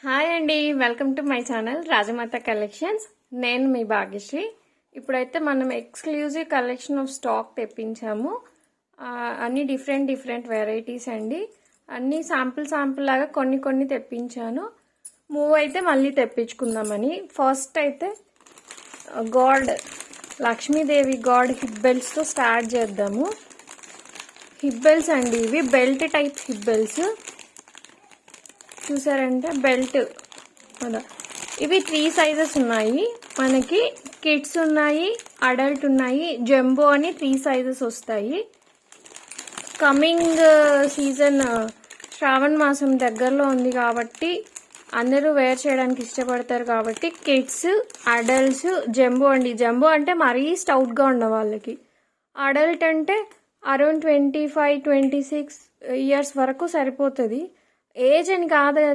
Hi అండి, welcome to my channel Rajamata collections. నేను మీ భాగ్యశ్రీ. ఇప్పుడైతే మనం ఎక్స్క్లూజివ్ కలెక్షన్ ఆఫ్ స్టాక్ తెప్పించాము. అన్ని డిఫరెంట్ వెరైటీస్ అండి. అన్ని శాంపుల్ లాగా కొన్ని తెప్పించాను. మూవ్ అయితే మళ్ళీ తెప్పించుకుందామని. ఫస్ట్ అయితే గాడ్ లక్ష్మీదేవి గాడ్ హిప్ బెల్ట్స్తో స్టార్ట్ చేద్దాము. హిప్ బెల్ట్స్ అండి, ఇవి బెల్ట్ టైప్ హిప్ బెల్ట్స్. చూసారంటే బెల్ట్ ఇవి 3 సైజెస్ ఉన్నాయి మనకి. కిడ్స్ ఉన్నాయి, అడల్ట్ ఉన్నాయి, జంబో అని 3 సైజెస్ వస్తాయి. కమింగ్ సీజన్ శ్రావణ మాసం దగ్గరలో ఉంది కాబట్టి అందరూ వేర్ చేయడానికి ఇష్టపడతారు కాబట్టి కిడ్స్, అడల్ట్స్, జంబో అండి. జంబో అంటే మరీ స్టౌట్గా ఉన్న వాళ్ళకి, అడల్ట్ అంటే అరౌండ్ 25-26 ఇయర్స్ వరకు సరిపోతుంది. ఏజ్ అని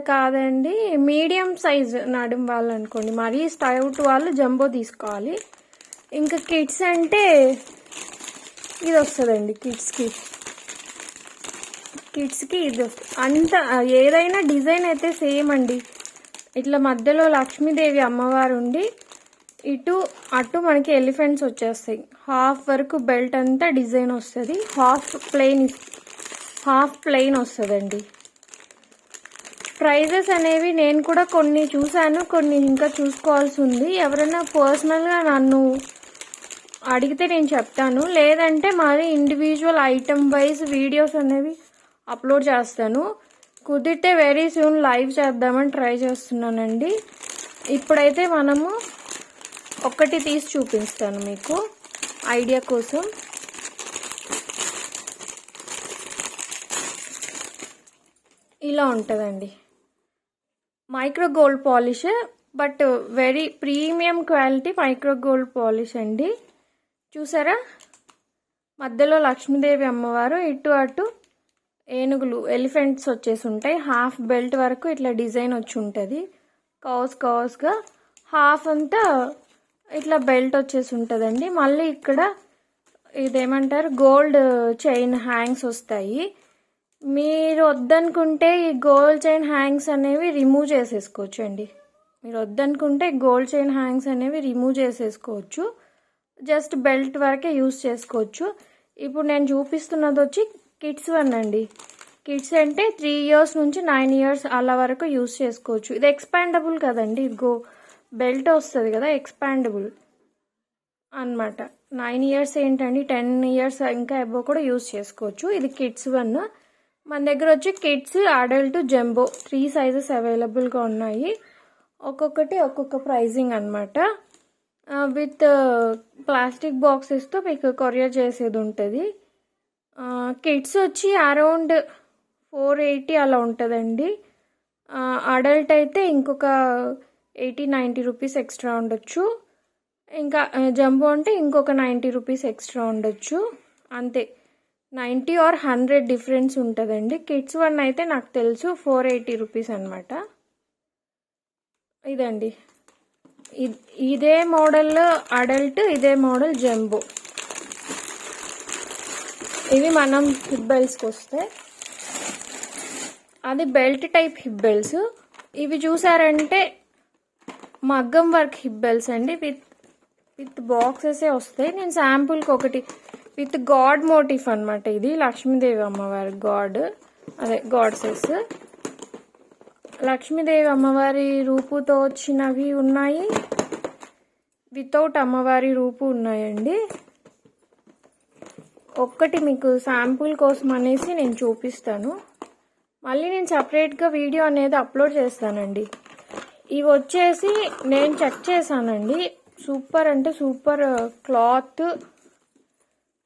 కాదండి, మీడియం సైజ్ నడుము వాళ్ళు అనుకోండి. మరీ స్టౌట్ వాళ్ళు జంబో తీసుకోవాలి. ఇంకా కిడ్స్ అంటే ఇది వస్తుందండి. కిడ్స్కి ఇది వస్తుంది. అంత ఏదైనా డిజైన్ అయితే సేమ్ అండి. ఇట్లా మధ్యలో లక్ష్మీదేవి అమ్మవారు ఉండి ఇటు అటు మనకి ఎలిఫెంట్స్ వచ్చేస్తాయి. హాఫ్ వరకు బెల్ట్ అంతా డిజైన్ వస్తుంది. హాఫ్ ప్లెయిన్ వస్తుందండి. ప్రైజెస్ అనేవి నేను కూడా కొన్ని చూశాను, కొన్ని ఇంకా చూసుకోవాల్సి ఉంది. ఎవరైనా పర్సనల్గా నన్ను అడిగితే నేను చెప్తాను, లేదంటే మరి ఇండివిజువల్ ఐటమ్ వైజ్ వీడియోస్ అనేవి అప్లోడ్ చేస్తాను. కుదిరితే వెరీ సూన్ లైవ్ చేద్దామని ట్రై చేస్తున్నానండి. ఇప్పుడైతే మనము ఒక్కటి తీసి చూపిస్తాను మీకు ఐడియా కోసం. ఇలా ఉంటుందండి. Micro gold polish, but very premium quality micro gold polish అండి. చూసారా, మధ్యలో లక్ష్మీదేవి అమ్మవారు, ఇటు అటు ఏనుగులు ఎలిఫెంట్స్ వచ్చేసి ఉంటాయి. హాఫ్ బెల్ట్ వరకు ఇట్లా డిజైన్ వచ్చి ఉంటుంది. కౌస్గా హాఫ్ అంతా ఇట్లా బెల్ట్ వచ్చేసి ఉంటుందండి. మళ్ళీ ఇక్కడ ఇదేమంటారు, గోల్డ్ చైన్ హ్యాంగ్స్ వస్తాయి. మీరు వద్దనుకుంటే ఈ గోల్డ్ చైన్ హ్యాంగ్స్ అనేవి రిమూవ్ చేసేసుకోవచ్చు అండి. మీరు వద్దనుకుంటే గోల్డ్ చైన్ హ్యాంగ్స్ అనేవి రిమూవ్ చేసేసుకోవచ్చు. జస్ట్ బెల్ట్ వరకే యూస్ చేసుకోవచ్చు. ఇప్పుడు నేను చూపిస్తున్నది వచ్చి కిడ్స్ వన్ అండి. కిడ్స్ అంటే 3 ఇయర్స్ నుంచి 9 ఇయర్స్ అలా వరకు యూస్ చేసుకోవచ్చు. ఇది ఎక్స్పాండబుల్ కదండి, బెల్ట్ వస్తుంది కదా, ఎక్స్పాండబుల్ అన్నమాట. 9 ఇయర్స్ ఏంటండి, 10 ఇయర్స్ ఇంకా అబోవ్ కూడా యూస్ చేసుకోవచ్చు. ఇది కిడ్స్ వన్. మన దగ్గర వచ్చి కిడ్స్, అడల్ట్, జంబో 3 సైజెస్ అవైలబుల్గా ఉన్నాయి. ఒక్కొక్కటి ఒక్కొక్క ప్రైజింగ్ అనమాట. విత్ ప్లాస్టిక్ బాక్సెస్తో మీకు కొరియర్ చేసేది ఉంటుంది. కిడ్స్ వచ్చి అరౌండ్ 480 అలా ఉంటుందండి. అడల్ట్ అయితే ఇంకొక 80-90 రూపీస్ ఎక్స్ట్రా ఉండొచ్చు. ఇంకా జంబో అంటే ఇంకొక 90 రూపీస్ ఎక్స్ట్రా ఉండొచ్చు. అంతే, 90 or 100 డిఫరెన్స్ ఉంటుందండి. కిడ్స్ వన్ అయితే నాకు తెలుసు 480 రూపీస్ అనమాట. ఇదండి, ఇదే మోడల్ అడల్ట్, ఇదే మోడల్ జంబో. ఇవి మనం హిప్ బెల్ట్స్కి వస్తే అది బెల్ట్ టైప్ హిప్ బెల్ట్స్. ఇవి చూసారంటే మగ్గం వర్క్ హిప్ బెల్ట్స్ అండి. విత్ బాక్సెసే వస్తాయి. నేను శాంపుల్కి ఒకటి విత్ గాడ్ మోటిఫ్ అనమాట. ఇది లక్ష్మీదేవి అమ్మవారి గాడ్సెస్. లక్ష్మీదేవి అమ్మవారి రూపుతో వచ్చినవి ఉన్నాయి, వితౌట్ అమ్మవారి రూపు ఉన్నాయండి. ఒక్కటి మీకు శాంపుల్ కోసం అనేసి నేను చూపిస్తాను. మళ్ళీ నేను సపరేట్గా వీడియో అనేది అప్లోడ్ చేస్తానండి. ఇవి వచ్చేసి నేను చెక్ చేశానండి, సూపర్ అంటే సూపర్ క్లాత్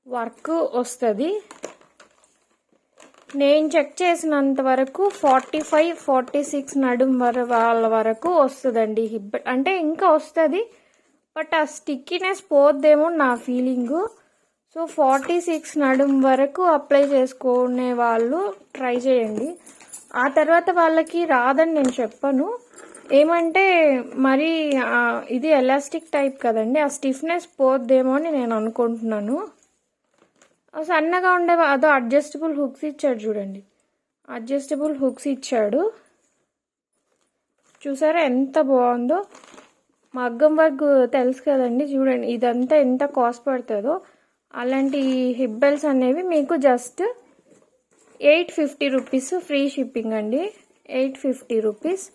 వర్క్ వస్తుంది. నేను చెక్ చేసినంత వరకు 45-46 నడుం వాళ్ళ వరకు వస్తుందండి. హిప్ అంటే ఇంకా వస్తుంది, బట్ ఆ స్టిక్కినెస్ పోద్దేమో నా ఫీలింగు. సో 46 నడుం వరకు అప్లై చేసుకునే వాళ్ళు ట్రై చేయండి. ఆ తర్వాత వాళ్ళకి రాదని నేను చెప్పను. ఏమంటే మరి ఇది ఎలాస్టిక్ టైప్ కదండి, ఆ స్టిఫ్నెస్ పోద్దేమో అని నేను అనుకుంటున్నాను. సన్నగా ఉండే అదో అడ్జస్టబుల్ హుక్స్ ఇచ్చాడు చూడండి, అడ్జస్టబుల్ హుక్స్ ఇచ్చాడు. చూసారా ఎంత బాగుందో. మగ్గం వర్క్ తెలుసు కదండి, చూడండి ఇదంతా ఎంత కాస్ట్ పడుతుందో. అలాంటి హిప్ బెల్ట్స్ అనేవి మీకు జస్ట్ 850 రూపీస్, ఫ్రీ షిప్పింగ్ అండి. 850 రూపీస్.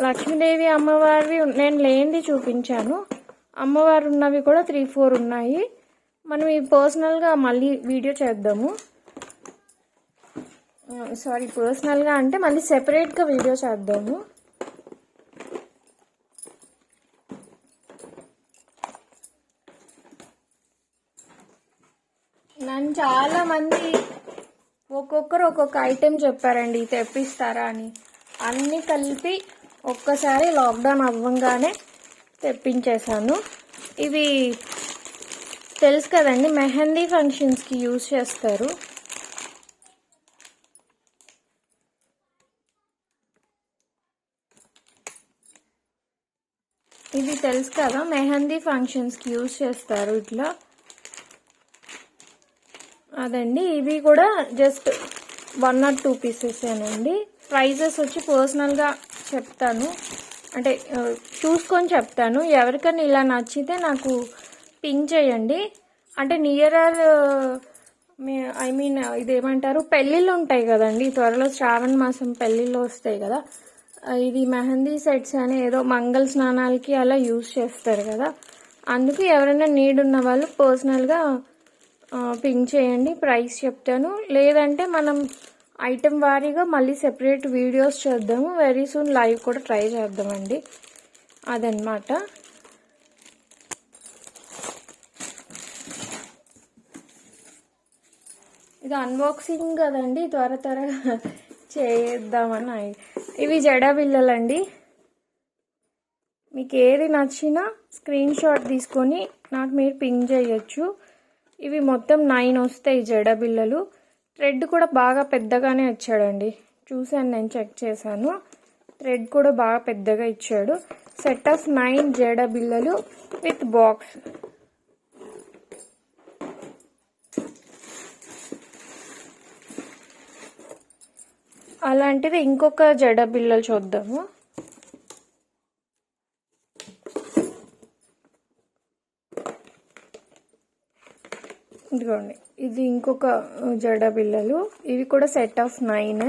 లక్ష్మీదేవి అమ్మవారివి నేను లేనిది చూపించాను, అమ్మవారు ఉన్నవి కూడా 3-4 ఉన్నాయి. మనం ఈ పర్సనల్గా మళ్ళీ వీడియో చేద్దాము. సారీ, పర్సనల్గా అంటే మళ్ళీ సెపరేట్గా వీడియో చేద్దాము. నన్ను చాలామంది ఒక్కొక్కరు ఒక్కొక్క ఐటెం చెప్పారండి తెప్పిస్తారా అని. అన్నీ కలిపి ఒక్కసారి లాక్డౌన్ అవ్వంగానే తెప్పించేశాను. ఇవి తెలుసు కదండి, మెహందీ ఫంక్షన్స్కి యూజ్ చేస్తారు. ఇది తెలుసు కదా, మెహందీ ఫంక్షన్స్కి యూజ్ చేస్తారు ఇట్లా. అదండి, ఇవి కూడా జస్ట్ 1 or 2 పీసెసేనండి. ప్రైజెస్ వచ్చి పర్సనల్గా చెప్తాను, అంటే చూసుకొని చెప్తాను. ఎవరికైనా ఇలా నచ్చితే నాకు పింక్ చేయండి. అంటే నియరర్ ఐ మీన్ ఇదేమంటారు, పెళ్ళిళ్ళు ఉంటాయి కదండి, త్వరలో శ్రావణ మాసం పెళ్ళిళ్ళు వస్తాయి కదా. ఇది మెహందీ సెట్స్ అని ఏదో మంగళ స్నానాలకి అలా యూజ్ చేస్తారు కదా. అందుకు ఎవరైనా నీడ్ ఉన్న వాళ్ళు పర్సనల్గా పింక్ చేయండి, ప్రైస్ చెప్తాను. లేదంటే మనం ఐటెం వారీగా మళ్ళీ సెపరేట్ వీడియోస్ చేద్దాము. వెరీ సూన్ లైవ్ కూడా ట్రై చేద్దామండి. అదనమాట. ఇది అన్బాక్సింగ్ కదండి, త్వరగా చేద్దామని. ఇవి జడా బిళ్ళలండి. మీకు ఏది నచ్చినా స్క్రీన్ షాట్ తీసుకొని నాకు మీరు పింక్ చేయొచ్చు. ఇవి మొత్తం 9 వస్తాయి జడ బిళ్ళలు. థ్రెడ్ కూడా బాగా పెద్దగానే ఇచ్చాడండి, చూసాను, నేను చెక్ చేశాను. థ్రెడ్ కూడా బాగా పెద్దగా ఇచ్చాడు. సెట్ ఆఫ్ 9 జడ బిళ్ళలు విత్ బాక్స్. అలాంటిది ఇంకొక జడ బిళ్ళలు చూద్దాము. ఇదిగోండి, ఇది ఇంకొక జడ బిళ్ళలు. ఇవి కూడా సెట్ ఆఫ్ 9.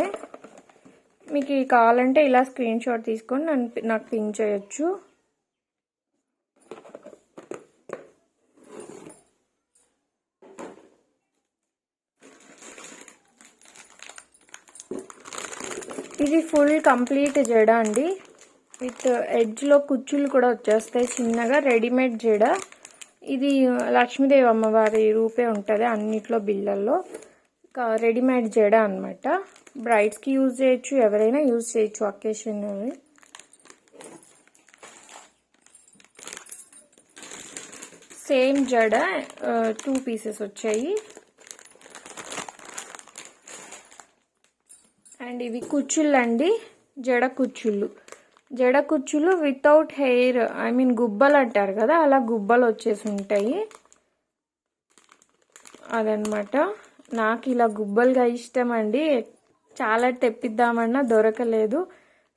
మీకు కావాలంటే ఇలా స్క్రీన్ షాట్ తీసుకొని నాకు పింక్ చేయొచ్చు. ఇది ఫుల్ కంప్లీట్ జడ అండి, విత్ ఎడ్జ్లో కుచ్చులు కూడా వచ్చేస్తాయి చిన్నగా, రెడీమేడ్ జడ. ఇది లక్ష్మీదేవి అమ్మవారి రూపే ఉంటుంది అన్నిట్లో బిళ్ళల్లో. రెడీమేడ్ జడ అనమాట. బ్రైడ్స్కి యూజ్ చేయొచ్చు, ఎవరైనా యూజ్ చేయొచ్చు అకేషన్. సేమ్ జడ 2 పీసెస్ వచ్చాయి. అండ్ ఇవి కుచ్చుళ్ళు అండి, జడ కుచ్చుళ్ళు. జడ కుచ్చులు వితౌట్ హెయిర్, ఐ మీన్ గుబ్బలు అంటారు కదా, అలా గుబ్బలు వచ్చేసి ఉంటాయి. అదనమాట. నాకు ఇలా గుబ్బలుగా ఇష్టం అండి. చాలా తెప్పిద్దామన్నా దొరకలేదు,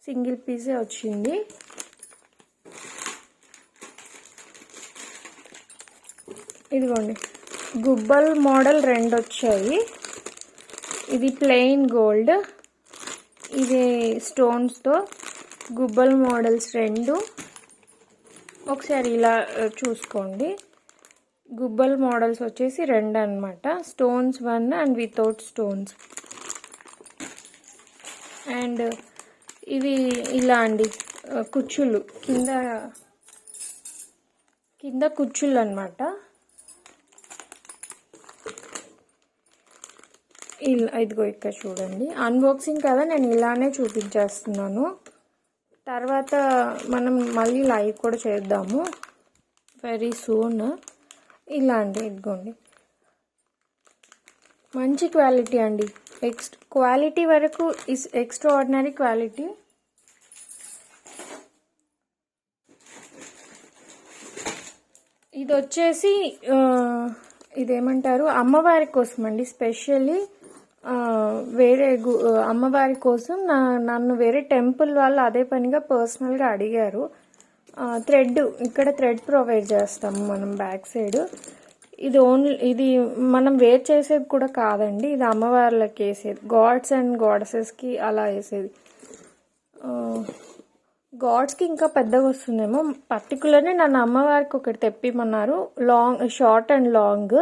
సింగిల్ పీసే వచ్చింది. ఇదిగోండి, గుబ్బల్ మోడల్ 2 వచ్చాయి. ఇది ప్లెయిన్ గోల్డ్, ఇది స్టోన్స్తో గుబ్బల్ మోడల్స్ 2. ఒకసారి ఇలా చూసుకోండి. గుబ్బల్ మోడల్స్ వచ్చేసి 2 అనమాట. Stones 1 and without stones. And ఇవి ఇలా అండి, కుచ్చులు కింద కుచ్చులు అనమాట. ఇదిగో ఇక్కడ చూడండి, అన్బాక్సింగ్ కదా, నేను ఇలానే చూపించేస్తున్నాను. తర్వాత మనం మళ్ళీ లైవ్ కూడా చేద్దాము వెరీ సూన్. ఇలా అండి, ఇదిగోండి, మంచి క్వాలిటీ అండి. క్వాలిటీ వరకు ఇస్ ఎక్స్ట్రాఆర్డినరీ క్వాలిటీ. ఇది వచ్చేసి ఇదేమంటారు, అమ్మవారి కోసం అండి, స్పెషల్లీ వేరే అమ్మవారి కోసం నన్ను వేరే టెంపుల్ వాళ్ళు అదే పనిగా పర్సనల్గా అడిగారు. థ్రెడ్ ఇక్కడ థ్రెడ్ ప్రొవైడ్ చేస్తాము మనం బ్యాక్ సైడ్. ఇది మనం వేర్ చేసేది కూడా కాదండి, ఇది అమ్మవార్లకి వేసేది, గాడ్స్ అండ్ గాడెసెస్కి అలా వేసేది. గాడ్స్కి ఇంకా పెద్దగా వస్తుందేమో. పర్టికులర్లీ నన్ను అమ్మవారికి ఒకటి తెప్పిమన్నారు, షార్ట్ అండ్ లాంగ్.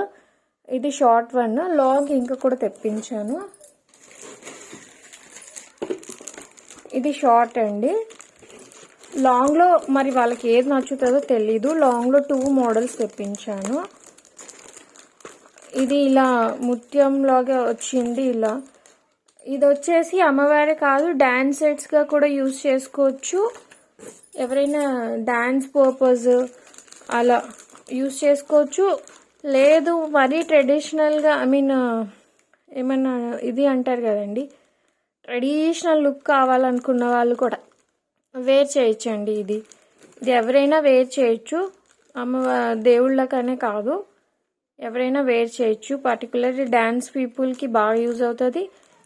ఇది షార్ట్ వన్, లాంగ్ ఇంకా కూడా తెప్పించాను. ఇది షార్ట్ అండి. లాంగ్లో మరి వాళ్ళకి ఏది నచ్చుతుందో తెలీదు. లాంగ్లో 2 మోడల్స్ తెప్పించాను. ఇది ఇలా ముత్యం లాగా వచ్చింది. ఇది వచ్చేసి అమ్మవారే కాదు, డాన్స్ సెట్స్గా కూడా యూజ్ చేసుకోవచ్చు. ఎవరైనా డాన్స్ పర్పస్ అలా యూజ్ చేసుకోవచ్చు. లేదు మరీ ట్రెడిషనల్గా ఏమన్నా ఇది అంటారు కదండి, ట్రెడిషనల్ లుక్ కావాలనుకున్న వాళ్ళు కూడా వేర్ చేయొచ్చండి. ఇది ఎవరైనా వేర్ చేయొచ్చు, దేవుళ్ళకనే కాదు, ఎవరైనా వేర్ చేయొచ్చు. పర్టికులర్లీ డ్యాన్స్ పీపుల్కి బాగా యూజ్ అవుతుంది.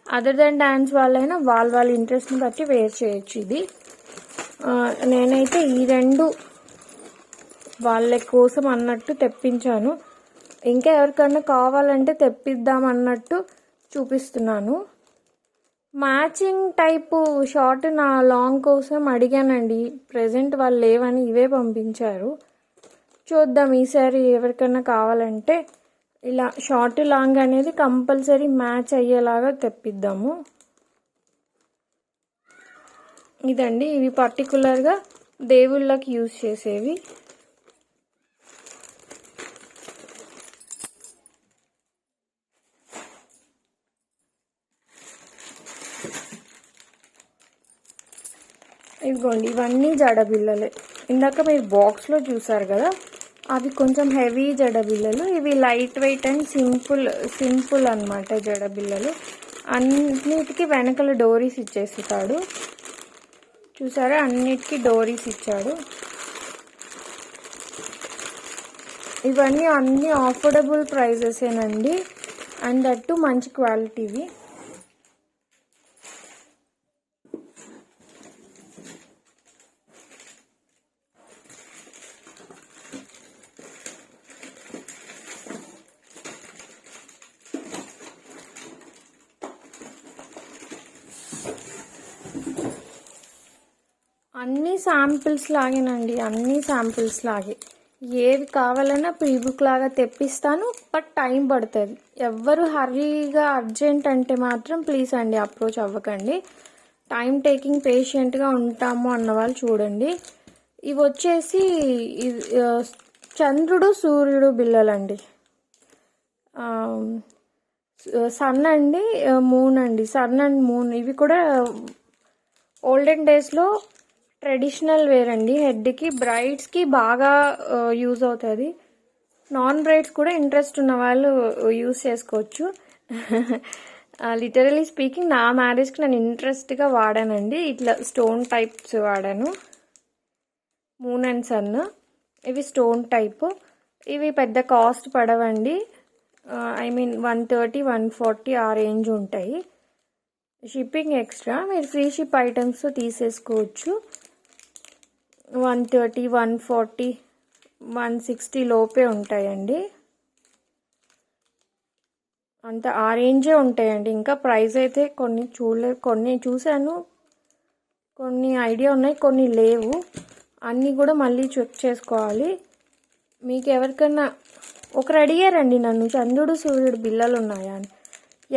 అదర్ దెన్ డ్యాన్స్ వాళ్ళైనా వాళ్ళ ఇంట్రెస్ట్ని బట్టి వేర్ చేయొచ్చు. ఇది నేనైతే ఈ 2 వాళ్ళ కోసం అన్నట్టు తెప్పించాను. ఇంకా ఎవరికన్నా కావాలంటే తెప్పిద్దాం అన్నట్టు చూపిస్తున్నాను. మ్యాచింగ్ టైపు షార్ట్ నా లాంగ్ కోసం అడిగానండి. ప్రెజెంట్ వాళ్ళు లేవని ఇవే పంపించారు. చూద్దాం ఈసారి ఎవరికన్నా కావాలంటే ఇలా షార్ట్ లాంగ్ అనేది కంపల్సరీ మ్యాచ్ అయ్యేలాగా తెప్పిద్దాము. ఇదండి, ఇవి పర్టికులర్గా దేవుళ్ళకి యూజ్ చేసేవి. ఇదిగోండి, ఇవన్నీ జడబిల్లలే. ఇందాక మీరు బాక్స్లో చూసారు కదా, అవి కొంచెం హెవీ జడబిల్లలు. ఇవి లైట్ వెయిట్ అండ్ సింపుల్ అనమాట జడబిల్లలు. అన్నిటికీ వెనకల డోరీస్ ఇచ్చేస్తాడు. చూసారా, అన్నిటికీ డోరీస్ ఇచ్చాడు. ఇవన్నీ అన్ని అఫోర్డబుల్ ప్రైజెసేనండి, అండ్ దట్టు మంచి క్వాలిటీవి. అన్ని శాంపిల్స్ లాగేనండి, అన్ని శాంపిల్స్ లాగే. ఏవి కావాలన్నా ప్రీ బుక్ లాగా తెప్పిస్తాను, బట్ టైం పడుతుంది. ఎవ్వరు హర్రీగా అర్జెంట్ అంటే మాత్రం ప్లీజ్ అండి అప్రోచ్ అవ్వకండి. టైం టేకింగ్ పేషెంట్గా ఉంటాము అన్న వాళ్ళు చూడండి. ఇవి వచ్చేసి చంద్రుడు సూర్యుడు బిల్లలండి. సన్ అండి, మూన్ అండి, సన్ అండ్ మూన్. ఇవి కూడా ఓల్డెన్ డేస్లో ట్రెడిషనల్ వేర్ అండి. హెడ్కి బ్రైడ్స్కి బాగా యూజ్ అవుతుంది. నాన్ బ్రైడ్స్ కూడా ఇంట్రెస్ట్ ఉన్న వాళ్ళు యూజ్ చేసుకోవచ్చు. లిటరలీ స్పీకింగ్ నా మ్యారేజ్కి నేను ఇంట్రెస్ట్గా వాడానండి. ఇట్లా స్టోన్ టైప్స్ వాడాను. మూన్ అండ్ సన్ ఇవి స్టోన్ టైప్. ఇవి పెద్ద కాస్ట్ పడవండి. 130, 140 ఆ రేంజ్ ఉంటాయి. షిప్పింగ్ ఎక్స్ట్రా, మీరు ఫ్రీ షిప్ ఐటమ్స్ తీసేసుకోవచ్చు. 130, 140, 160 లోపే ఉంటాయండి. అంత ఆ రేంజే ఉంటాయండి. ఇంకా ప్రైస్ అయితే కొన్ని చూడలేదు, కొన్ని చూశాను, కొన్ని ఐడియా ఉన్నాయి, కొన్ని లేవు. అన్నీ కూడా మళ్ళీ చెక్ చేసుకోవాలి. మీకు ఎవరికన్నా ఒకరు అడిగారండి నన్ను, చంద్రుడు సూర్యుడు బిల్లలు ఉన్నాయా అని.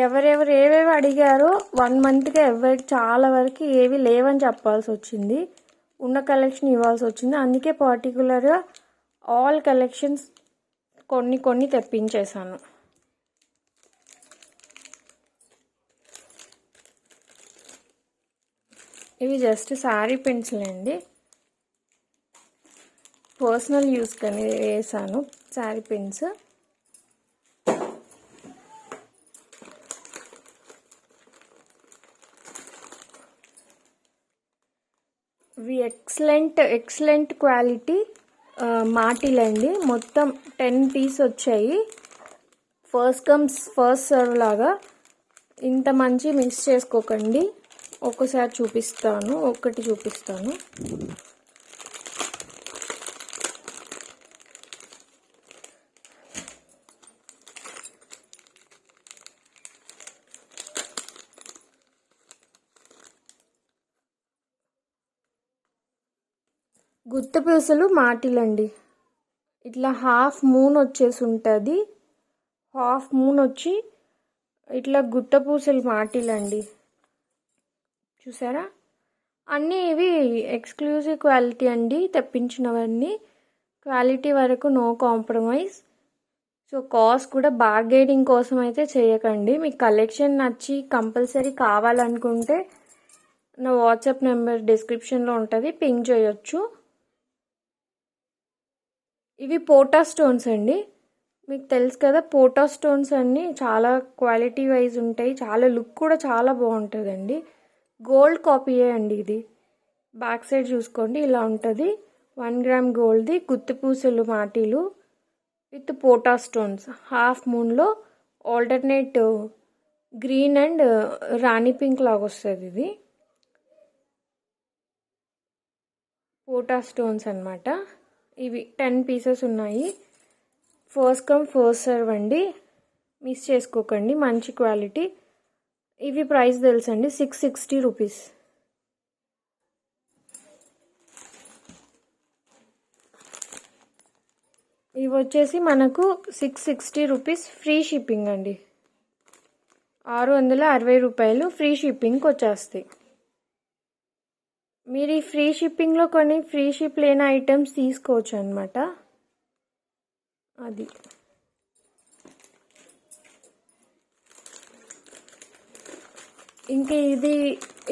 ఎవరెవరు ఏవేవి అడిగారో 1 మంత్గా ఎవరికి చాలా వరకు ఏవి లేవని చెప్పాల్సి వచ్చింది. ఉన్న కలెక్షన్ ఇవ్వాల్సి వచ్చింది. అందుకే పర్టికులర్గా ఆల్ కలెక్షన్స్ కొన్ని తెప్పించేశాను. ఇవి జస్ట్ శారీ పెన్సిల్ అండి, పర్సనల్ యూస్ కానీ వేసాను శారీ పెన్స్. ఇవి ఎక్సలెంట్ క్వాలిటీ మాటిలండి. మొత్తం 10 పీస్ వచ్చాయి. ఫస్ట్ కమ్స్ ఫస్ట్ సర్వ్ లాగా. ఇంత మంచి మిక్స్ చేసుకోకండి. ఒకసారి చూపిస్తాను, ఒకటి చూపిస్తాను. గుత్త పూసలు మాటిలండి. ఇట్లా హాఫ్ మూన్ వచ్చేసి ఉంటుంది. హాఫ్ మూన్ వచ్చి ఇట్లా గుత్త పూసలు మాటిలండి. చూసారా? అన్నీ ఇవి ఎక్స్క్లూజివ్ క్వాలిటీ అండి. తెప్పించినవన్నీ క్వాలిటీ వరకు నో కాంప్రమైజ్. సో కాస్ట్ కూడా బార్గెనింగ్ కోసం అయితే చేయకండి. మీకు కలెక్షన్ నచ్చి కంపల్సరీ కావాలనుకుంటే నా వాట్సాప్ నెంబర్ డిస్క్రిప్షన్లో ఉంటుంది, పింక్ చేయొచ్చు. ఇవి పోటా స్టోన్స్ అండి. మీకు తెలుసు కదా, పోటా స్టోన్స్ అన్నీ చాలా క్వాలిటీ వైజ్ ఉంటాయి. చాలా లుక్ కూడా చాలా బాగుంటుందండి. గోల్డ్ కాపీయే అండి ఇది. బ్యాక్ సైడ్ చూసుకోండి, ఇలా ఉంటుంది. 1 గ్రామ్ గోల్డ్ది గుత్తి పూసలు మాటీలు విత్ పోటా స్టోన్స్. హాఫ్ మూన్లో alternate green and rani pink లాగా వస్తుంది. ఇది పోటా స్టోన్స్ అన్నమాట. ఇవి 10 పీసెస్ ఉన్నాయి. ఫస్ట్ కమ్ ఫస్ట్ సర్వ్ అండి, మిస్ చేసుకోకండి. మంచి క్వాలిటీ. ఇవి ప్రైస్ తెలుసండి, 660 రూపీస్. ఇవి వచ్చేసి మనకు 660 రూపీస్ ఫ్రీ షిప్పింగ్ అండి. 660 రూపాయలు ఫ్రీ షిప్పింగ్కి వచ్చేస్తాయి. మీరు ఈ ఫ్రీ షిప్పింగ్లో కొన్ని ఫ్రీ షిప్ లేని ఐటమ్స్ తీసుకోవచ్చు అనమాట. అది ఇంకా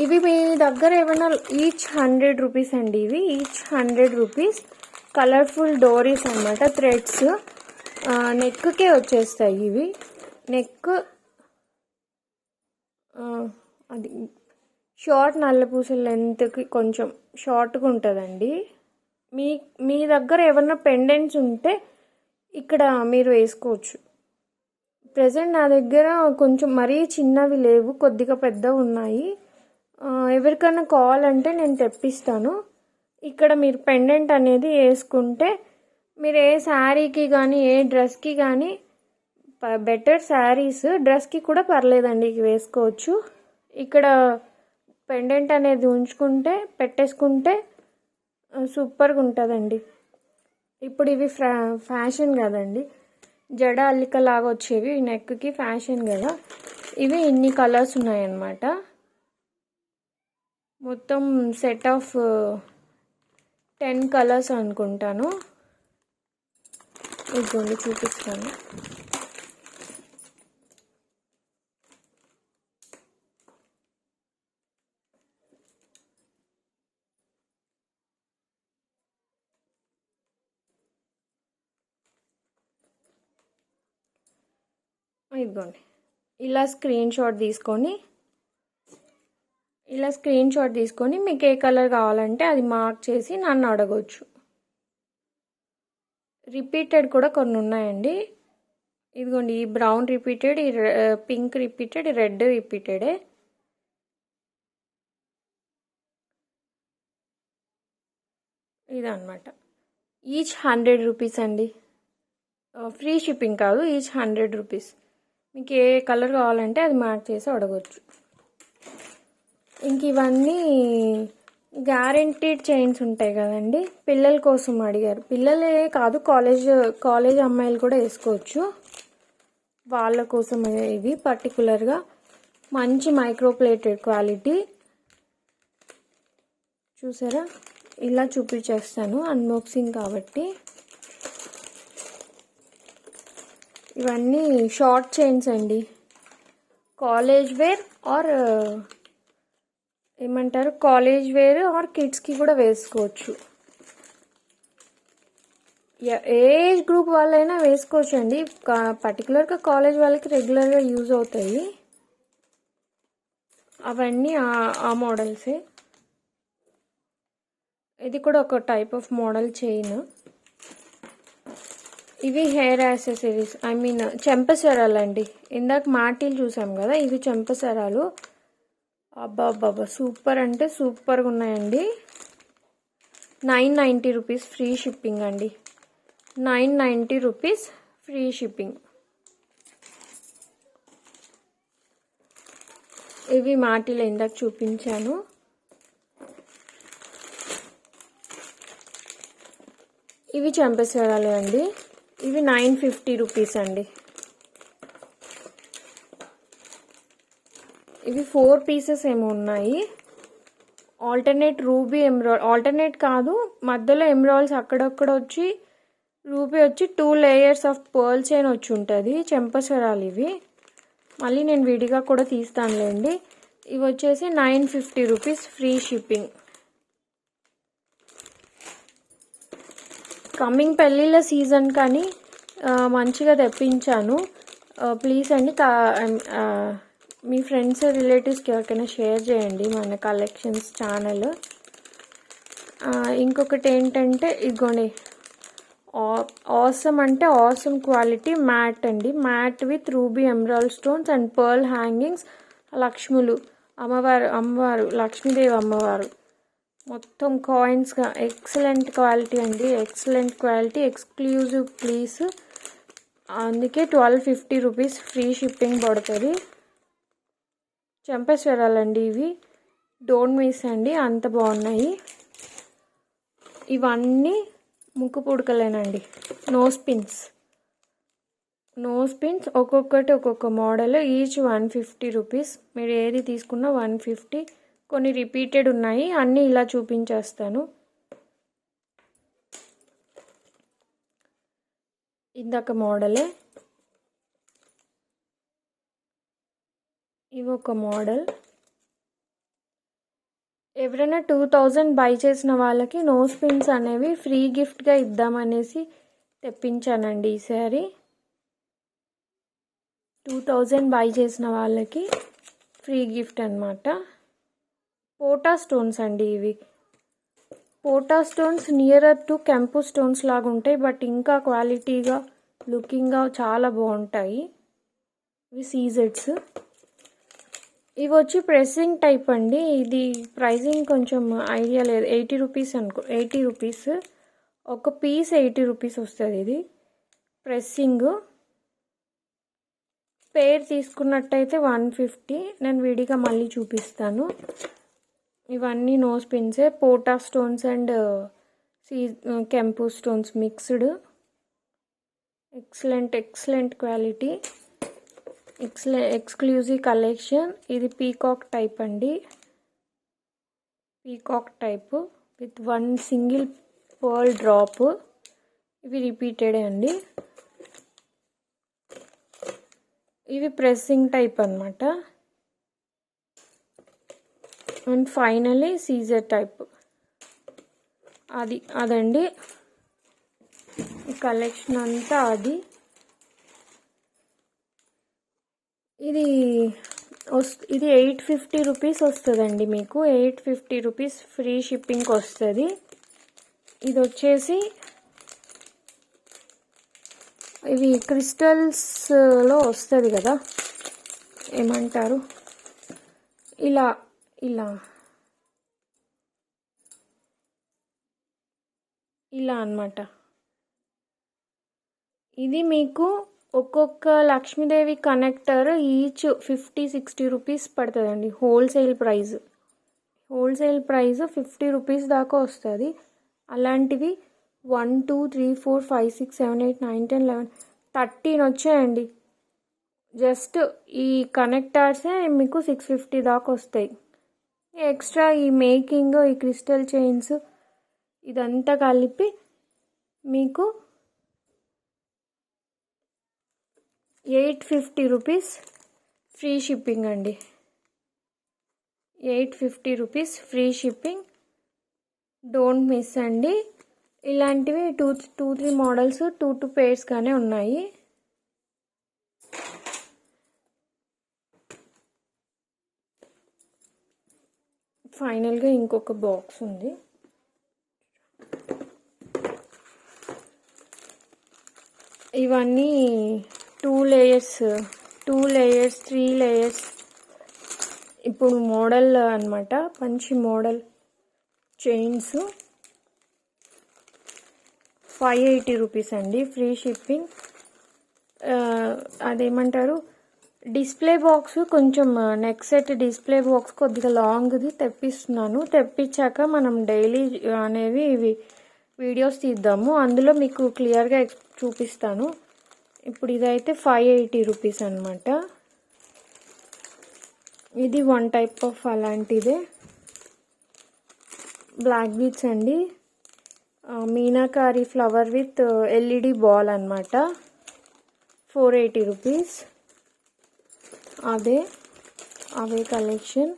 ఇవి మీ దగ్గర ఏమైనా ఈచ్ 100 రూపీస్ అండి. ఇవి ఈచ్ 100 రూపీస్. కలర్ఫుల్ డోరీస్ అనమాట, థ్రెడ్స్. నెక్కే వచ్చేస్తాయి ఇవి. నెక్ అది షార్ట్ నల్లపూసల లెంత్కి కొంచెం షార్ట్గా ఉంటుందండి. మీ దగ్గర ఏమన్నా పెండెంట్స్ ఉంటే ఇక్కడ మీరు వేసుకోవచ్చు. ప్రజెంట్ నా దగ్గర కొంచెం మరీ చిన్నవి లేవు, కొద్దిగా పెద్దవి ఉన్నాయి. ఎవరికైనా కావాలంటే నేను తెప్పిస్తాను. ఇక్కడ మీరు పెండెంట్ అనేది వేసుకుంటే మీరు ఏ శారీకి కానీ ఏ డ్రెస్కి కానీ బెటర్. శారీస్ డ్రెస్కి కూడా పర్లేదండి, ఇవి వేసుకోవచ్చు. ఇక్కడ పెండెంట్ అనేది ఉంచుకుంటే పెట్టేసుకుంటే సూపర్గా ఉంటుందండి. ఇప్పుడు ఇవి ఫ్యాషన్ కదండి, జడ అల్లికలాగా వచ్చేవి నెక్కి ఫ్యాషన్ కదా. ఇవి ఇన్ని కలర్స్ ఉన్నాయన్నమాట. మొత్తం సెట్ ఆఫ్ 10 కలర్స్ అనుకుంటాను. ఇదిగోండి చూపిస్తాను. ఇదిగోండి, ఇలా స్క్రీన్ షాట్ తీసుకొని మీకు ఏ కలర్ కావాలంటే అది మార్క్ చేసి నన్ను అడగవచ్చు. రిపీటెడ్ కూడా కొన్ని ఉన్నాయండి. ఇదిగోండి, ఈ బ్రౌన్ రిపీటెడ్, ఈ పింక్ రిపీటెడ్, ఈ రెడ్ రిపీటెడే. ఇదన్నమాట. ఈచ్ 100 రూపీస్ అండి. ఫ్రీ షిప్పింగ్ కాదు, ఈచ్ 100 రూపీస్. మీకు ఏ కలర్ కావాలంటే అది మార్క్ చేసి అడగవచ్చు. ఇంక ఇవన్నీ గ్యారెంటీడ్ చైన్స్ ఉంటాయి కదండి, పిల్లల కోసం అడిగారు. పిల్లలే కాదు, కాలేజ్ అమ్మాయిలు కూడా వేసుకోవచ్చు. వాళ్ళ కోసం ఇవి పర్టికులర్గా మంచి మైక్రోప్లేటెడ్ క్వాలిటీ. చూసారా? ఇలా చూపించేస్తాను అన్బాక్సింగ్ కాబట్టి. ఇవన్నీ షార్ట్ చైన్స్ అండి. కాలేజ్ వేర్ ఆర్ ఏమంటారు, కాలేజ్ వేర్ ఆర్ కిడ్స్కి కూడా వేసుకోవచ్చు. ఏజ్ గ్రూప్ వాళ్ళైనా వేసుకోవచ్చు అండి. పర్టికులర్గా కాలేజ్ వాళ్ళకి రెగ్యులర్గా యూజ్ అవుతాయి. అవన్నీ ఆ మోడల్సే. ఇది కూడా ఒక టైప్ ఆఫ్ మోడల్ చైన్. ఇవి హెయిర్ యాక్సెసరీస్, ఐ మీన్ చెంపసరాలు అండి. ఇందాక మాటీలు చూసాం కదా, ఇవి చెంపసరాలు. అబ్బాబ్బాబ్బా సూపర్ అంటే సూపర్గా ఉన్నాయండి. 990 రూపీస్ ఫ్రీ షిప్పింగ్ అండి. 990 రూపీస్ ఫ్రీ షిప్పింగ్. ఇవి మాటీలు ఇందాక చూపించాను. ఇవి చెంపసరాలు అండి. ఇవి 950 రూపీస్ అండి. ఇవి 4 పీసెస్ ఏమో ఉన్నాయి. ఆల్టర్నేట్ రూబీ ఎమ్రాల్, ఆల్టర్నేట్ కాదు, మధ్యలో ఎమ్రాల్స్ అక్కడక్కడ వచ్చి రూబీ వచ్చి 2 లేయర్స్ ఆఫ్ పర్ల్ చైన్ వచ్చి ఉంటుంది. చెంపసరాలు ఇవి. మళ్ళీ నేను విడిగా కూడా తీస్తానులేండి. ఇవి వచ్చేసి 950 రూపీస్ ఫ్రీ షిప్పింగ్. కమింగ్ పెళ్ళిళ్ళ సీజన్ కానీ మంచిగా తెప్పించాను. ప్లీజ్ అండి, మీ ఫ్రెండ్స్ రిలేటివ్స్కి ఎవరికైనా షేర్ చేయండి మన కలెక్షన్స్ ఛానల్. ఇంకొకటి ఏంటంటే ఇదిగోండి, ఆసమ్ అంటే ఆసమ్ క్వాలిటీ మ్యాట్ అండి. Matte with ruby emerald stones and pearl hangings. లక్ష్ములు, అమ్మవారు లక్ష్మీదేవి అమ్మవారు మొత్తం కాయిన్స్గా. ఎక్సలెంట్ క్వాలిటీ అండి, ఎక్సలెంట్ క్వాలిటీ, ఎక్స్క్లూజివ్ ప్లీస్. అందుకే 1250 రూపీస్ ఫ్రీ షిప్పింగ్ పడుతుంది. చెంపేశ్వరాలండి ఇవి, డోంట్ మిస్ అండి, అంత బాగున్నాయి. ఇవన్నీ ముక్కు పుడకలేనండి. నోస్ పిన్స్ ఒక్కొక్కటి ఒక్కొక్క మోడల్, ఈచ్ 150 రూపీస్. మీరు ఏది తీసుకున్నా 150. కొన్ని రిపీటెడ్ ఉన్నాయి, అన్నీ ఇలా చూపించేస్తాను. ఇందాక మోడలే, ఇవి ఒక మోడల్. ఎవరైనా 2000 బై చేసిన వాళ్ళకి నోస్ పిన్స్ అనేవి ఫ్రీ గిఫ్ట్గా ఇద్దామనేసి తెప్పించానండి ఈసారి. 2000 బై చేసిన వాళ్ళకి ఫ్రీ గిఫ్ట్ అనమాట. పోటా స్టోన్స్ అండి ఇవి. పోటా స్టోన్స్ నియరర్ టు కెంపు స్టోన్స్ లాగా ఉంటాయి, బట్ ఇంకా క్వాలిటీగా లుకింగ్గా చాలా బాగుంటాయి. ఇవి సీజెడ్స్. ఇవి వచ్చి ప్రెస్సింగ్ టైప్ అండి. ఇది ప్రైజింగ్ కొంచెం ఐడియా లేదు. 80 రూపీస్ అనుకో, 80 రూపీస్ ఒక పీస్, 80 రూపీస్ వస్తుంది. ఇది ప్రెస్సింగ్. పేర్ తీసుకున్నట్టయితే 150. నేను విడిగా మళ్ళీ చూపిస్తాను. ఇవన్నీ నోస్ పిన్సే, పోటా స్టోన్స్ అండ్ కెంపు stones mixed. Excellent quality, exclusive collection. ఇది పీకాక్ టైప్ అండి, peacock type with 1 single pearl drop. ఇవి రిపీటెడ్ అండి. ఇవి ప్రెస్సింగ్ టైప్ అనమాట. And finally Caesar type. అదండి ఈ కలెక్షన్ అంతా. ఇది 850 రూపీస్ వస్తుందండి మీకు. 850 రూపీస్ ఫ్రీ షిప్పింగ్కి వస్తుంది. ఇది వచ్చేసి ఇవి క్రిస్టల్స్లో వస్తుంది కదా, ఏమంటారు, ఇలా అన్నమాట. ఇది మీకు ఒక్కొక్క లక్ష్మీదేవి కనెక్టర్ ఈచ్ 50-60 రూపీస్ పడుతుందండి. హోల్సేల్ ప్రైస్ 50 రూపీస్ దాకా వస్తుంది. అలాంటివి 1 2 3 4 5 6 7 8 9 10 11 13 వచ్చాయండి. జస్ట్ ఈ కనెక్టర్సే మీకు 650 దాకా వస్తాయి. ఎక్స్ట్రా ఈ మేకింగ్, ఈ క్రిస్టల్ చైన్స్ ఇదంతా కలిపి మీకు 850 రూపీస్ ఫ్రీ షిప్పింగ్ అండి. 850 rupees free shipping. Don't miss అండి. ఇలాంటివి 2-3 మోడల్స్ 2 పేర్స్గానే ఉన్నాయి. ఫైనల్గా ఇంకొక బాక్స్ ఉంది. ఇవన్నీ 2 లేయర్స్ 3 లేయర్స్ ఇప్పుడు మోడల్ అన్నమాట. మంచి మోడల్ చైన్స్ 580 రూపీస్ అండి, ఫ్రీ షిప్పింగ్. అదేమంటారు, డిస్ప్లే బాక్స్ కొంచెం నెక్ సెట్ డిస్ప్లే బాక్స్ కొద్దిగా లాంగ్ది తెప్పిస్తున్నాను. తెప్పించాక మనం డైలీ అనేవి ఇవి వీడియోస్ తీద్దాము, అందులో మీకు క్లియర్గా చూపిస్తాను. ఇప్పుడు ఇదైతే 580 రూపీస్ అనమాట. ఇది వన్ టైప్ ఆఫ్ అలాంటిదే బ్లాక్ బీడ్స్ అండి. Meenakari flower with LED ball అనమాట. 480 రూపీస్. అవే కలెక్షన్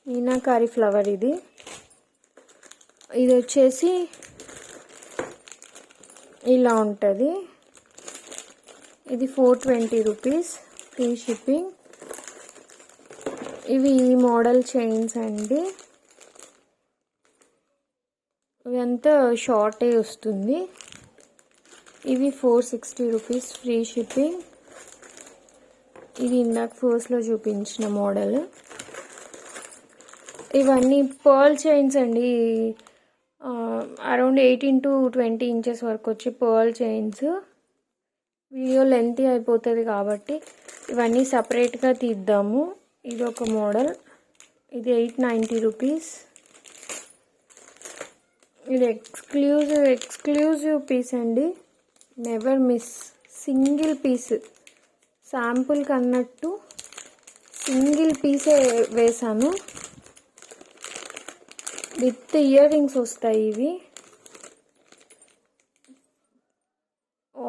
మీనాకారి ఫ్లవర్. ఇది వచ్చేసి ఇలా ఉంటుంది. ఇది 420 రూపీస్, ఫ్రీ షిప్పింగ్. ఇవి ఈ మోడల్ చైన్స్ అండి. ఇవంతా షార్టే వస్తుంది. ఇవి 460 రూపీస్, ఫ్రీ షిప్పింగ్. ఇది ఇందాక ఫస్ట్లో చూపించిన మోడల్. ఇవన్నీ పర్ల్ చైన్స్ అండి. అరౌండ్ 18 to 20 ఇంచెస్ వరకు వచ్చి పర్ల్ చైన్స్. వీడియో లెంతీ అయిపోతుంది కాబట్టి ఇవన్నీ సపరేట్గా తీద్దాము. ఇది ఒక మోడల్. ఇది 890 రూపీస్. ఇది ఎక్స్క్లూజివ్ పీస్ అండి, నెవర్ మిస్. సింగిల్ పీస్, శాంపుల్కి అన్నట్టు సింగిల్ పీసే వేసాను. విత్ ఇయర్ రింగ్స్ వస్తాయి. ఇవి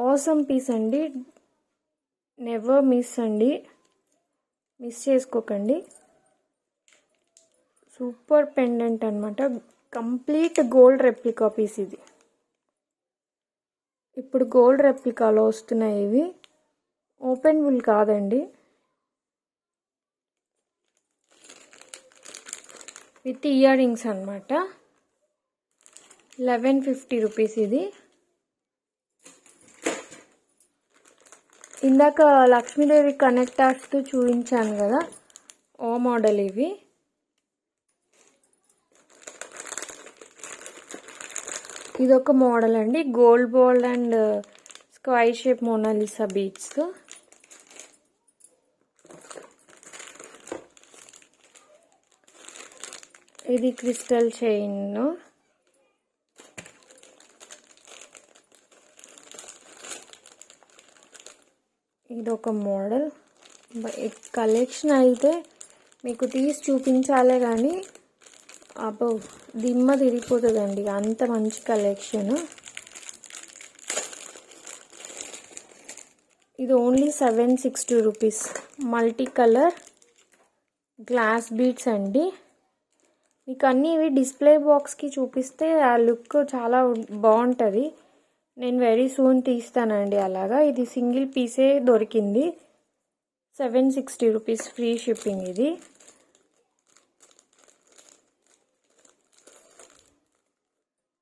ఆసమ్ పీస్ అండి, నెవర్ మిస్ అండి, మిస్ చేసుకోకండి. సూపర్ పెండెంట్ అనమాట, కంప్లీట్ గోల్డ్ రెప్లికా పీస్. ఇది ఇప్పుడు గోల్డ్ రెప్లికాలో వస్తున్నాయి. ఇవి ఓపెన్ బుల్ కాదండి, విత్ ఇయర్ రింగ్స్ అనమాట. 1150 రూపీస్. ఇది ఇందాక లక్ష్మీదేవి కనెక్టర్స్తో చూపించాను కదా, ఓ మోడల్. ఇవి ఇదొక మోడల్ అండి, gold ball and square shape Mona Lisa beads. ఇది క్రిస్టల్ చైన్. ఇదొక మోడల్. కలెక్షన్ అయితే మీకు తీసి చూపించాలే కానీ అబ్బో దిమ్మ తిరిగిపోతుందండి, అంత మంచి కలెక్షన్. ఇది only 760 rupees. Multi colour glass beads అండి. మీకు అన్నీ ఇవి డిస్ప్లే బాక్స్కి చూపిస్తే ఆ లుక్ చాలా బాగుంటుంది. నేను వెరీ సూన్ తీస్తానండి అలాగా. ఇది సింగిల్ పీసే దొరికింది, 760 రూపీస్, ఫ్రీ షిప్పింగ్. ఇది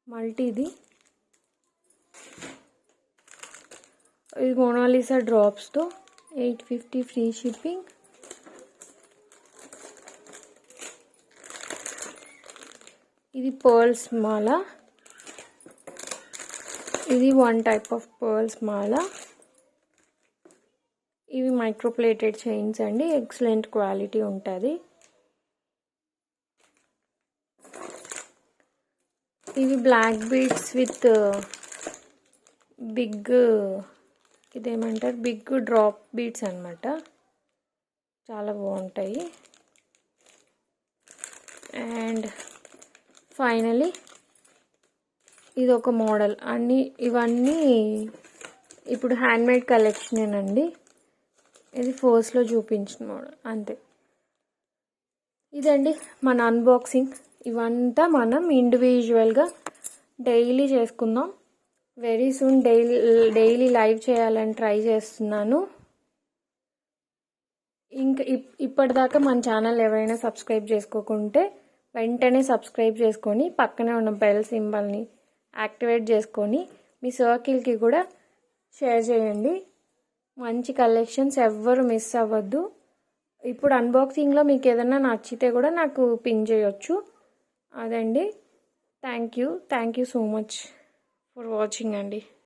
మల్టీది. ఇది మోనాలిసా డ్రాప్స్తో 850, ఫ్రీ షిప్పింగ్. ఇది పర్ల్స్ మాల. ఇది వన్ టైప్ ఆఫ్ పర్ల్స్ మాల. ఇవి మైక్రోప్లేటెడ్ చైన్స్ అండి, ఎక్సలెంట్ క్వాలిటీ ఉంటుంది. ఇవి బ్లాక్ బీడ్స్ విత్ బిగ్, ఇదేమంటారు, బిగ్ డ్రాప్ బీడ్స్ అనమాట. చాలా బాగుంటాయి. అండ్ ఫైనలీ ఇది ఒక మోడల్. ఇవన్నీ ఇప్పుడు హ్యాండ్మేడ్ కలెక్షనేనండి. ఇది ఫస్ట్లో చూపించిన మోడల్ అంతే. ఇదండి మన అన్బాక్సింగ్. ఇవంతా మనం ఇండివిజువల్గా డైలీ చేసుకుందాం. వెరీ సూన్ డైలీ లైవ్ చేయాలని ట్రై చేస్తున్నాను. ఇంకా ఇప్పటిదాకా మన ఛానల్ ఎవరైనా సబ్స్క్రైబ్ చేసుకోకుంటే వెంటనే సబ్స్క్రైబ్ చేసుకొని పక్కనే ఉన్న బెల్ సింబల్ని యాక్టివేట్ చేసుకొని మీ సర్కిల్కి కూడా షేర్ చేయండి. మంచి కలెక్షన్స్ ఎవ్వరు మిస్ అవ్వద్దు. ఇప్పుడు అన్బాక్సింగ్లో మీకు ఏదైనా నచ్చితే కూడా నాకు పిన్ చేయొచ్చు. అదండి. Thank you so much for watching అండి.